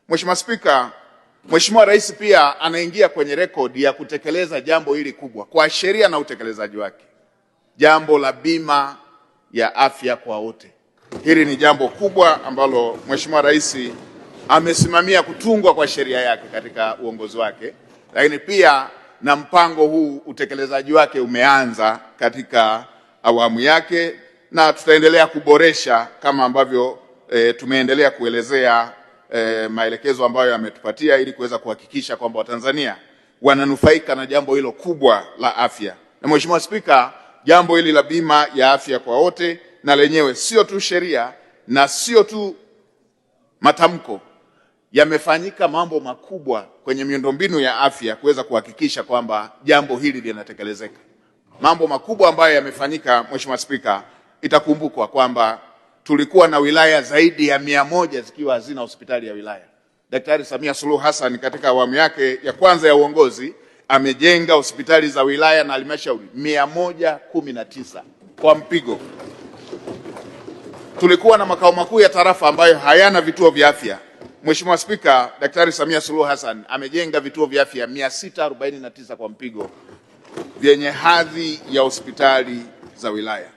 Mheshimiwa Spika, Mheshimiwa Rais pia anaingia kwenye rekodi ya kutekeleza jambo hili kubwa kwa sheria na utekelezaji wake, jambo la bima ya afya kwa wote. Hili ni jambo kubwa ambalo Mheshimiwa Rais amesimamia kutungwa kwa sheria yake katika uongozi wake, lakini pia na mpango huu utekelezaji wake umeanza katika awamu yake, na tutaendelea kuboresha kama ambavyo tumeendelea kuelezea maelekezo ambayo yametupatia ili kuweza kuhakikisha kwamba Watanzania wananufaika na jambo hilo kubwa la afya. Na Mheshimiwa Spika, jambo hili la bima ya afya kwa wote na lenyewe sio tu sheria na sio tu matamko, yamefanyika mambo makubwa kwenye miundombinu ya afya kuweza kuhakikisha kwamba jambo hili linatekelezeka. Mambo makubwa ambayo yamefanyika, Mheshimiwa Spika, itakumbukwa kwamba tulikuwa na wilaya zaidi ya 100 zikiwa hazina hospitali ya wilaya. Daktari Samia Suluhu Hassan katika awamu yake ya kwanza ya uongozi amejenga hospitali za wilaya na halmashauri 119 kwa mpigo. Tulikuwa na makao makuu ya tarafa ambayo hayana vituo vya afya. Mheshimiwa Spika, Daktari Samia Suluhu Hassan amejenga vituo vya afya 649 kwa mpigo vyenye hadhi ya hospitali za wilaya.